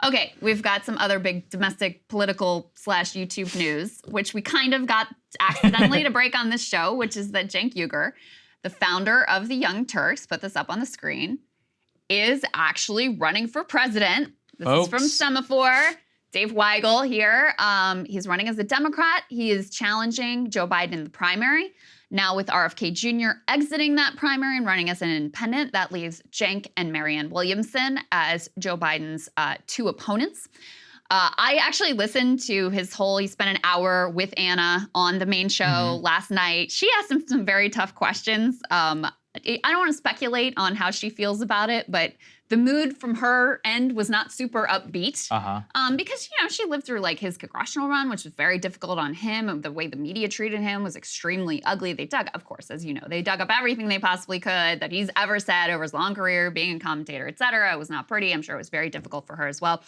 Okay, we've got some other big domestic political / YouTube news, which we kind of got accidentally to break on this show, which is that Cenk Uygur, the founder of the Young Turks, put this up on the screen, is actually running for president. This is from Semaphore. Dave Weigel here. He's running as a Democrat. He is challenging Joe Biden in the primary. Now with RFK Jr. exiting that primary and running as an independent, that leaves Cenk and Marianne Williamson as Joe Biden's two opponents. I actually listened to his whole, he spent an hour with Anna on the main show last night. She asked him some very tough questions. I don't want to speculate on how she feels about it, but the mood from her end was not super upbeat. Because, you know, she lived through like his congressional run, which was very difficult on him. And the way the media treated him was extremely ugly. They dug, of course, as you know, they dug up everything they possibly could that he's ever said over his long career, being a commentator, et cetera. It was not pretty. I'm sure it was very difficult for her as well.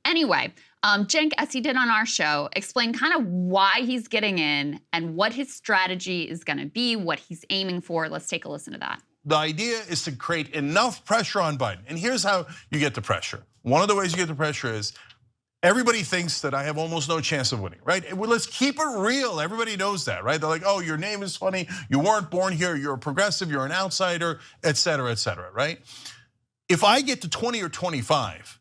Anyway, Cenk, as he did on our show, explained kind of why he's getting in and what his strategy is going to be, what he's aiming for. Let's take a listen to that. The idea is to create enough pressure on Biden. And here's how you get the pressure. One of the ways you get the pressure is everybody thinks that I have almost no chance of winning, right? Well, let's keep it real. Everybody knows that, right? They're like, oh, your name is funny. You weren't born here. You're a progressive. You're an outsider, et cetera, right? If I get to 20 or 25,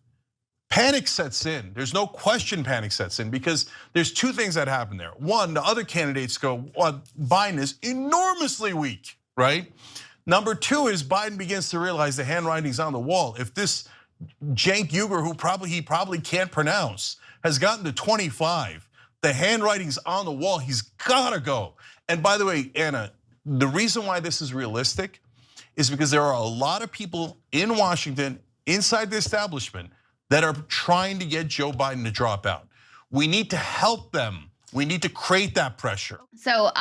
panic sets in. There's no question panic sets in because there's two things that happen there. One, the other candidates go, well, Biden is enormously weak, right? Number two is Biden begins to realize the handwriting's on the wall. If this Cenk Uygur, who he probably can't pronounce, has gotten to 25, the handwriting's on the wall, he's gotta go. And by the way, Anna, the reason why this is realistic is because there are a lot of people in Washington, inside the establishment, that are trying to get Joe Biden to drop out. We need to help them. We need to create that pressure. So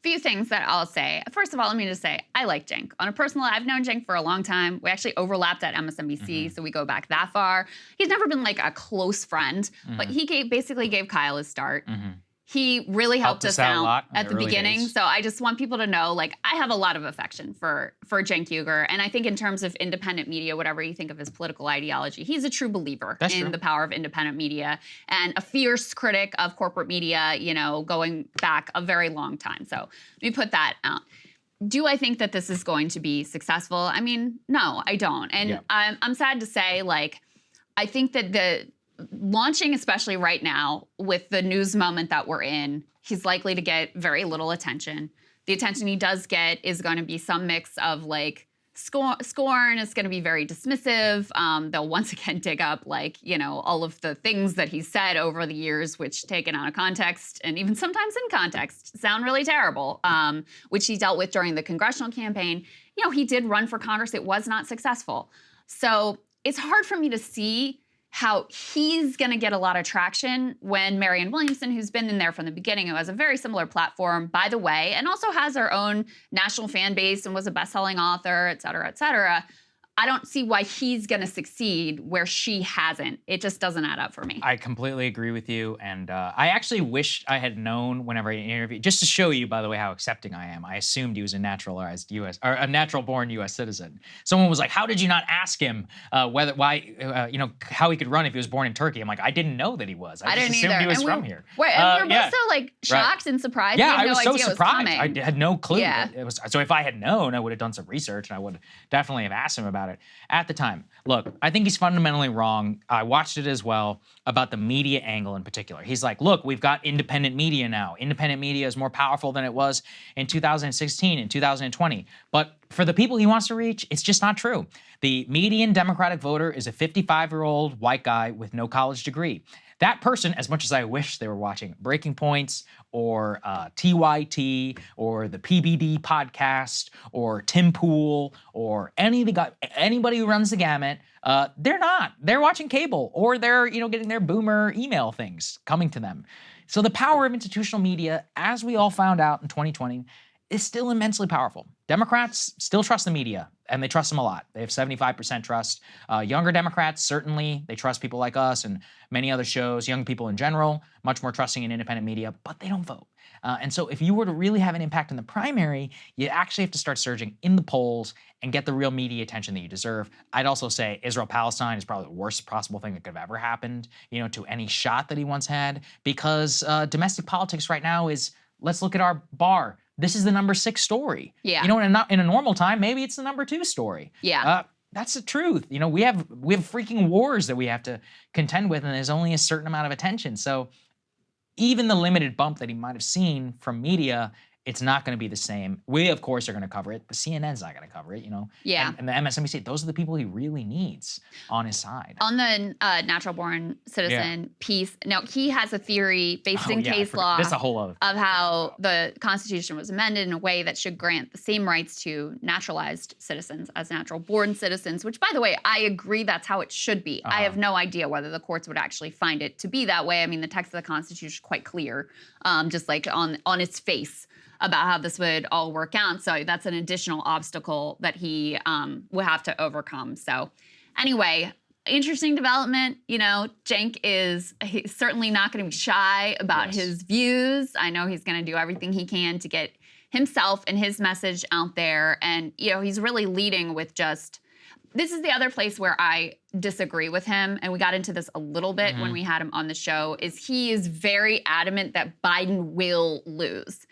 few things that I'll say. First of all, let me just say, I like Cenk. On a personal level, I've known Cenk for a long time. We actually overlapped at MSNBC, so we go back that far. He's never been like a close friend, but he basically gave Kyle his start. He really helped us out at the beginning. So I just want people to know, like, I have a lot of affection for Cenk Uygur. And I think in terms of independent media, whatever you think of his political ideology, he's a true believer in the power of independent media and a fierce critic of corporate media, you know, going back a very long time. So let me put that out. Do I think that this is going to be successful? I mean, no, I don't. And I'm sad to say, like, I think that the launching, especially right now with the news moment that we're in, he's likely to get very little attention. The attention he does get is going to be some mix of like scorn. It's going to be very dismissive. They'll once again dig up like, you know, all of the things that he said over the years, which taken out of context and even sometimes in context sound really terrible, which he dealt with during the congressional campaign. You know, he did run for Congress. It was not successful. So it's hard for me to see how he's going to get a lot of traction when Marianne Williamson, who's been in there from the beginning, who has a very similar platform, by the way, and also has her own national fan base and was a best-selling author, et cetera, I don't see why he's going to succeed where she hasn't. It just doesn't add up for me. I completely agree with you. And I actually wish I had known whenever I interviewed, just to show you, by the way, how accepting I am. I assumed he was a naturalized US, or a natural-born US citizen. Someone was like, how did you not ask him you know, how he could run if he was born in Turkey? I'm like, I didn't know that he was. I just assumed he was from here. And we were both so like shocked and surprised. Yeah, I was so surprised. I had no clue. Yeah. So if I had known, I would have done some research and I would definitely have asked him about it at the time. Look, I think he's fundamentally wrong. I watched it as well about the media angle in particular. He's like, look, we've got independent media now. Independent media is more powerful than it was in 2016 and 2020. But for the people he wants to reach, it's just not true. The median Democratic voter is a 55-year-old white guy with no college degree. That person, as much as I wish they were watching Breaking Points or TYT or the PBD podcast or Tim Pool or anybody who runs the gamut, they're not. They're watching cable or they're, you know, getting their boomer email things coming to them. So the power of institutional media, as we all found out in 2020, is still immensely powerful. Democrats still trust the media, and they trust them a lot. They have 75% trust. Younger Democrats, certainly, they trust people like us and many other shows, young people in general, much more trusting in independent media, but they don't vote. And so if you were to really have an impact in the primary, you actually have to start surging in the polls and get the real media attention that you deserve. I'd also say Israel-Palestine is probably the worst possible thing that could have ever happened, to any shot that he once had, because domestic politics right now is, let's look at our bar. This is the number 6 story. Yeah. In a normal time, maybe it's the number 2 story. Yeah. That's the truth. We have freaking wars that we have to contend with, and there's only a certain amount of attention. So even the limited bump that he might have seen from media, it's not going to be the same. We, of course, are going to cover it, but CNN's not going to cover it, Yeah. And the MSNBC, those are the people he really needs on his side. On the natural-born citizen piece, now he has a theory based in case law That's a whole other of how the Constitution was amended in a way that should grant the same rights to naturalized citizens as natural-born citizens, which, by the way, I agree that's how it should be. I have no idea whether the courts would actually find it to be that way. I mean, the text of the Constitution is quite clear, just like on its face, about how this would all work out. So that's an additional obstacle that he will have to overcome. So anyway, interesting development. Cenk he's certainly not going to be shy about his views. I know he's going to do everything he can to get himself and his message out there. And, he's really leading with this is the other place where I disagree with him, and we got into this a little bit when we had him on the show, is he is very adamant that Biden will lose.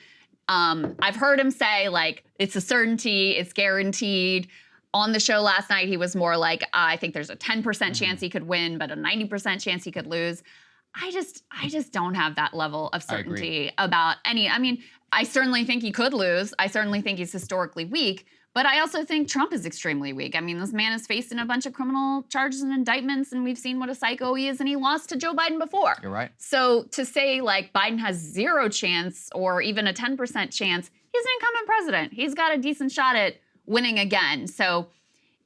I've heard him say, it's a certainty, it's guaranteed. On the show last night, he was more like, I think there's a 10% chance he could win, but a 90% chance he could lose. I just don't have that level of certainty about any. I mean, I certainly think he could lose. I certainly think he's historically weak. But I also think Trump is extremely weak. I mean, this man is facing a bunch of criminal charges and indictments, and we've seen what a psycho he is, and he lost to Joe Biden before. You're right. So to say, Biden has 0 chance or even a 10% chance, he's an incumbent president. He's got a decent shot at winning again. So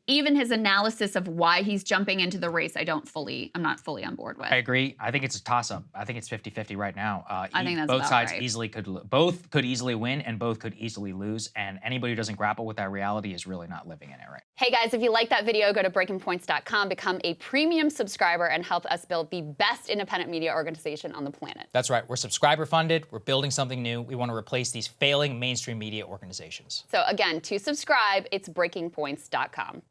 even his analysis of why he's jumping into the race, I'm not fully on board with. I agree. I think it's a toss-up. I think it's 50-50 right now. I think that's both about sides right. both could easily win, and both could easily lose. And anybody who doesn't grapple with that reality is really not living in it right. Hey guys, if you like that video, go to breakingpoints.com, become a premium subscriber, and help us build the best independent media organization on the planet. That's right. We're subscriber funded. We're building something new. We want to replace these failing mainstream media organizations. So again, to subscribe, it's breakingpoints.com.